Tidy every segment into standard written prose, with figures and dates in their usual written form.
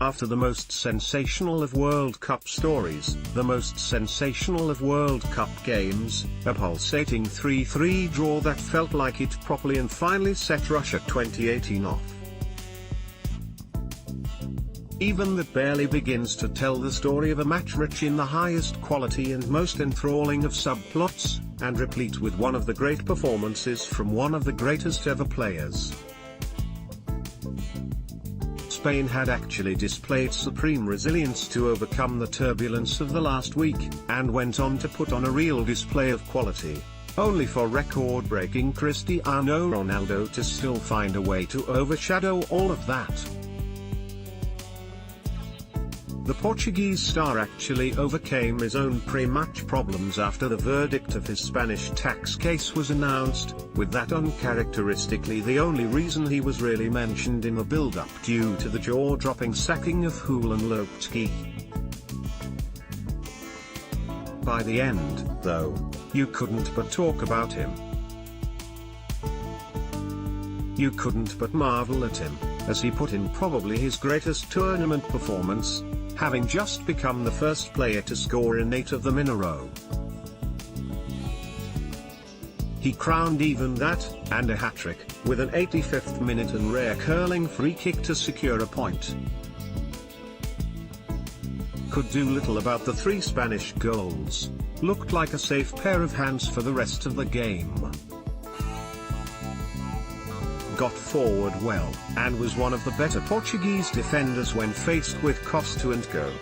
After the most sensational of World Cup stories, the most sensational of World Cup games, a pulsating 3-3 draw that felt like it properly and finally set Russia 2018 off. Even that barely begins to tell the story of a match rich in the highest quality and most enthralling of subplots, and replete with one of the great performances from one of the greatest ever players. Spain had actually displayed supreme resilience to overcome the turbulence of the last week, and went on to put on a real display of quality, only for record-breaking Cristiano Ronaldo to still find a way to overshadow all of that. The Portuguese star actually overcame his own pre-match problems after the verdict of his Spanish tax case was announced, with that uncharacteristically the only reason he was really mentioned in the build-up due to the jaw-dropping sacking of Julen Lopetegui. By the end, though, you couldn't but talk about him. You couldn't but marvel at him, as he put in probably his greatest tournament performance, having just become the first player to score in 8 of them in a row. He crowned even that, and a hat-trick, with an 85th minute and rare curling free kick to secure a point. Could do little about the 3 Spanish goals, looked like a safe pair of hands for the rest of the game. Got forward well, and was one of the better Portuguese defenders when faced with Costa and Go.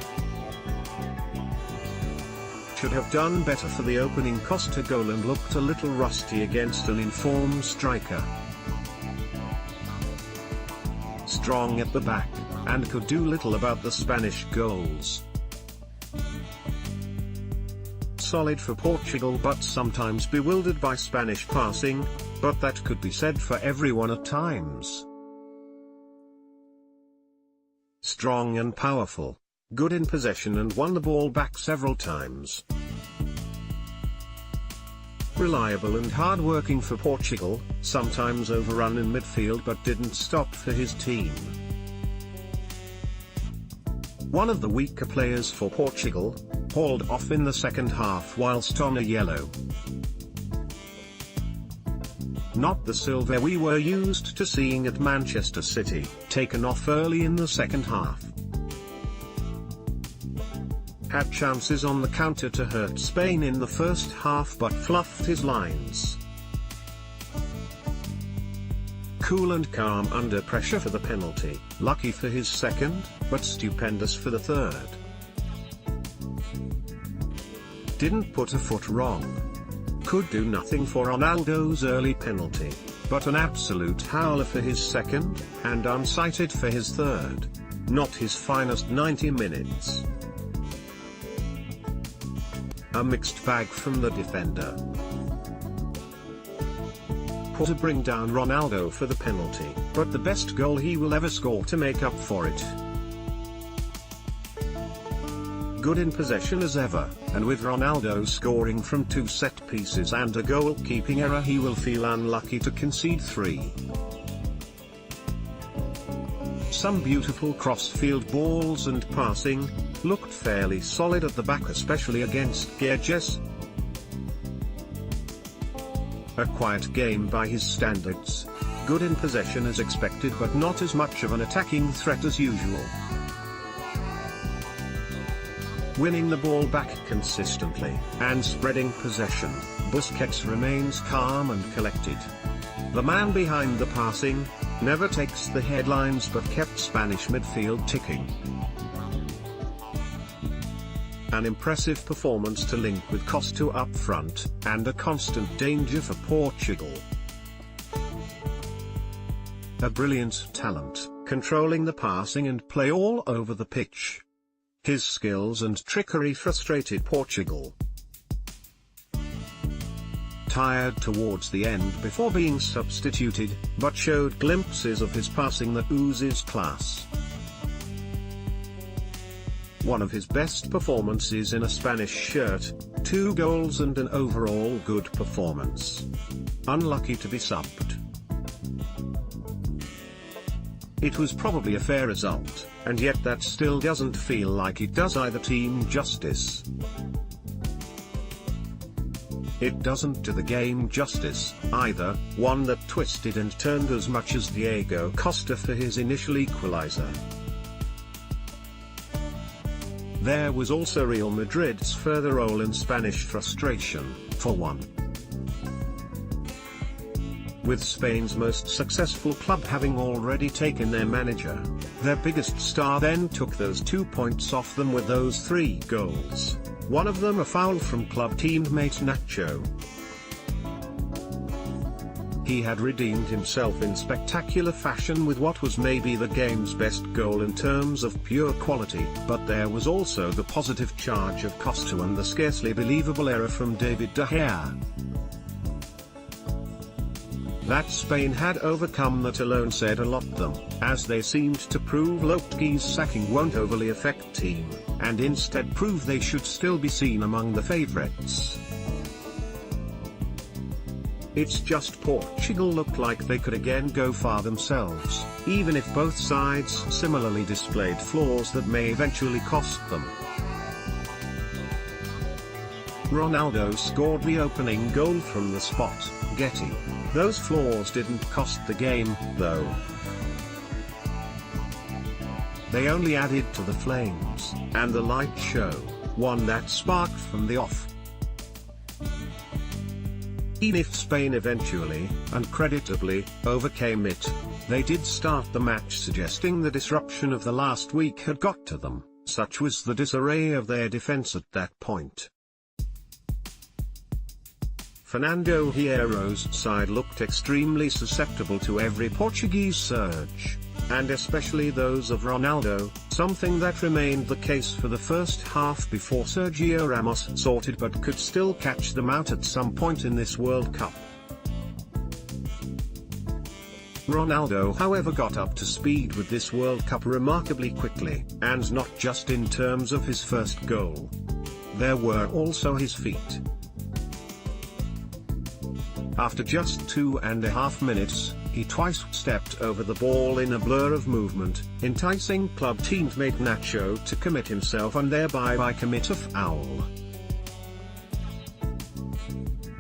Should have done better for the opening Costa goal and looked a little rusty against an informed striker. Strong at the back, and could do little about the Spanish goals. Solid for Portugal but sometimes bewildered by Spanish passing, but that could be said for everyone at times. Strong and powerful, good in possession and won the ball back several times. Reliable and hard-working for Portugal, sometimes overrun in midfield but didn't stop for his team. One of the weaker players for Portugal, hauled off in the second half whilst on a yellow. Not the silver we were used to seeing at Manchester City, taken off early in the second half. Had chances on the counter to hurt Spain in the first half but fluffed his lines. Cool and calm under pressure for the penalty, lucky for his second, but stupendous for the third. Didn't put a foot wrong. Could do nothing for Ronaldo's early penalty, but an absolute howler for his second, and unsighted for his third. Not his finest 90 minutes. A mixed bag from the defender. To bring down Ronaldo for the penalty, but the best goal he will ever score to make up for it. Good in possession as ever, and with Ronaldo scoring from 2 set pieces and a goalkeeping error he will feel unlucky to concede 3. Some beautiful cross-field balls and passing, looked fairly solid at the back especially against Gedges. A quiet game by his standards, good in possession as expected but not as much of an attacking threat as usual. Winning the ball back consistently, and spreading possession, Busquets remains calm and collected. The man behind the passing, never takes the headlines but kept Spanish midfield ticking. An impressive performance to link with Costa up front, and a constant danger for Portugal. A brilliant talent, controlling the passing and play all over the pitch. His skills and trickery frustrated Portugal. Tired towards the end before being substituted, but showed glimpses of his passing that oozes class. One of his best performances in a Spanish shirt, 2 goals and an overall good performance. Unlucky to be subbed. It was probably a fair result, and yet that still doesn't feel like it does either team justice. It doesn't do the game justice, either, one that twisted and turned as much as Diego Costa for his initial equalizer. There was also Real Madrid's further role in Spanish frustration, for one. With Spain's most successful club having already taken their manager, their biggest star then took those 2 points off them with those 3 goals. One of them a foul from club teammate Nacho. He had redeemed himself in spectacular fashion with what was maybe the game's best goal in terms of pure quality, but there was also the positive charge of Costa and the scarcely believable error from David De Gea. That Spain had overcome that alone said a lot them, as they seemed to prove Lopetegui's sacking won't overly affect team, and instead prove they should still be seen among the favourites. It's just Portugal looked like they could again go far themselves, even if both sides similarly displayed flaws that may eventually cost them. Ronaldo scored the opening goal from the spot, Getty. Those flaws didn't cost the game, though. They only added to the flames, and the light show, one that sparked from the off. Even if Spain eventually, and creditably, overcame it, they did start the match suggesting the disruption of the last week had got to them, such was the disarray of their defense at that point. Fernando Hierro's side looked extremely susceptible to every Portuguese surge, and especially those of Ronaldo, something that remained the case for the first half before Sergio Ramos sorted but could still catch them out at some point in this World Cup. Ronaldo however got up to speed with this World Cup remarkably quickly, and not just in terms of his first goal. There were also his feet. After just 2.5 minutes, he twice stepped over the ball in a blur of movement, enticing club teammate Nacho to commit himself and thereby commit a foul.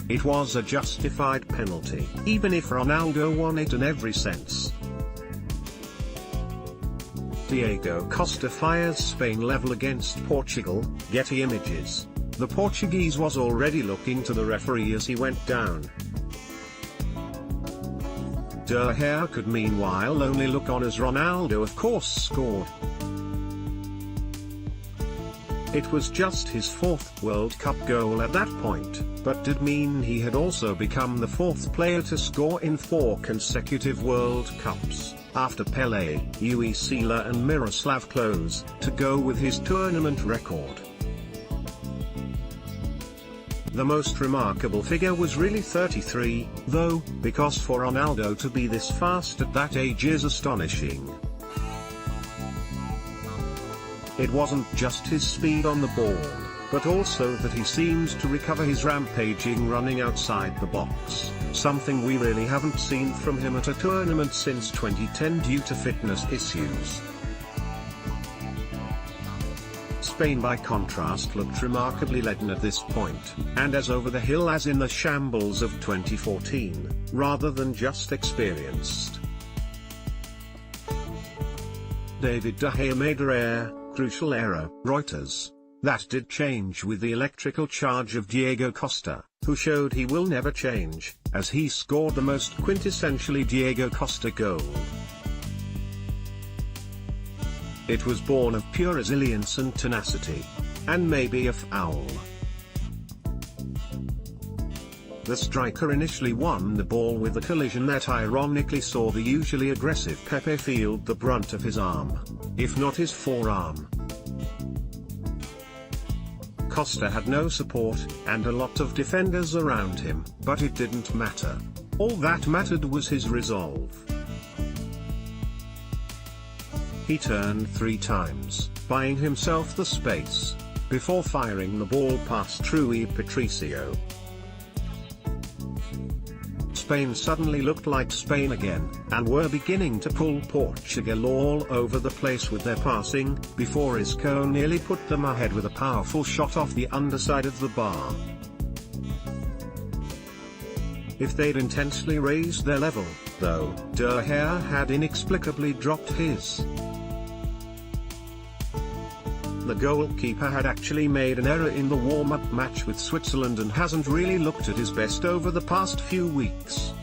It was a justified penalty, even if Ronaldo won it in every sense. Diego Costa fires Spain level against Portugal, Getty images. The Portuguese was already looking to the referee as he went down. De Gea could meanwhile only look on as Ronaldo of course scored. It was just his 4th World Cup goal at that point, but did mean he had also become the 4th player to score in 4 consecutive World Cups, after Pelé, Yui Sila and Miroslav Klose, to go with his tournament record. The most remarkable figure was really 33, though, because for Ronaldo to be this fast at that age is astonishing. It wasn't just his speed on the ball, but also that he seemed to recover his rampaging running outside the box, something we really haven't seen from him at a tournament since 2010 due to fitness issues. Spain by contrast looked remarkably leaden at this point, and as over the hill as in the shambles of 2014, rather than just experienced. David De Gea made a rare, crucial error, Reuters. That did change with the electrical charge of Diego Costa, who showed he will never change, as he scored the most quintessentially Diego Costa goal. It was born of pure resilience and tenacity. And maybe a foul. The striker initially won the ball with a collision that ironically saw the usually aggressive Pepe field the brunt of his arm, if not his forearm. Costa had no support, and a lot of defenders around him, but it didn't matter. All that mattered was his resolve. He turned 3 times, buying himself the space, before firing the ball past Rui Patricio. Spain suddenly looked like Spain again, and were beginning to pull Portugal all over the place with their passing, before Isco nearly put them ahead with a powerful shot off the underside of the bar. If they'd intensely raised their level, though, De Gea had inexplicably dropped his. The goalkeeper had actually made an error in the warm-up match with Switzerland and hasn't really looked at his best over the past few weeks.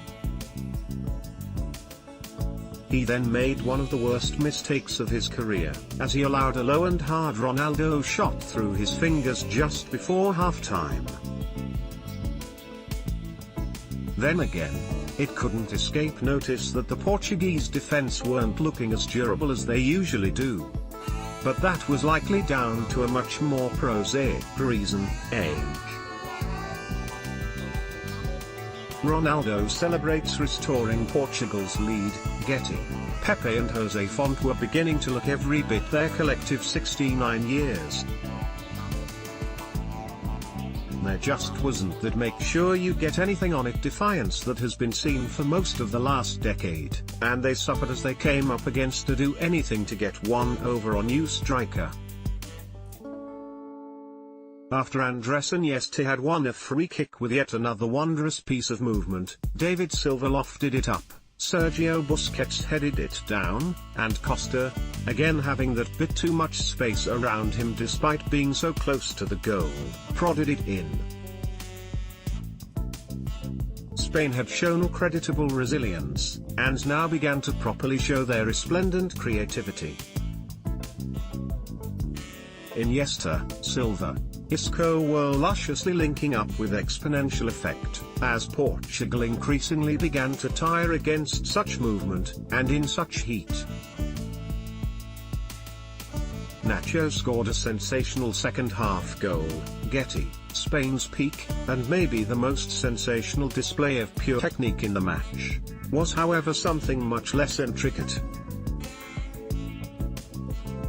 He then made one of the worst mistakes of his career, as he allowed a low and hard Ronaldo shot through his fingers just before half-time. Then again, it couldn't escape notice that the Portuguese defense weren't looking as durable as they usually do. But that was likely down to a much more prosaic reason: age. Ronaldo celebrates restoring Portugal's lead. Getty, Pepe and Jose Font were beginning to look every bit their collective 69 years. There just wasn't that make sure you get anything on it defiance that has been seen for most of the last decade, and they suffered as they came up against a do anything to get one over on new striker. After Andres Iniesta had won a free kick with yet another wondrous piece of movement, David Silva lofted it up, Sergio Busquets headed it down, and Costa, again having that bit too much space around him despite being so close to the goal, prodded it in. Spain had shown creditable resilience, and now began to properly show their resplendent creativity. Iniesta, Silva, Isco were lusciously linking up with exponential effect, as Portugal increasingly began to tire against such movement, and in such heat. Nacho scored a sensational second-half goal. Getty, Spain's peak, and maybe the most sensational display of pure technique in the match, was however something much less intricate.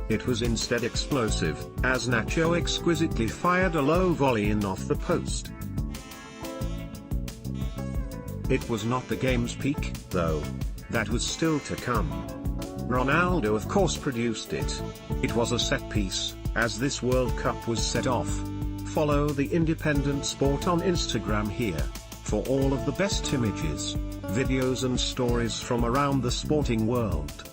It was instead explosive, as Nacho exquisitely fired a low volley in off the post. It was not the game's peak, though. That was still to come. Ronaldo of course produced it. It was a set piece, as this World Cup was set off. Follow the Independent Sport on Instagram here, for all of the best images, videos and stories from around the sporting world.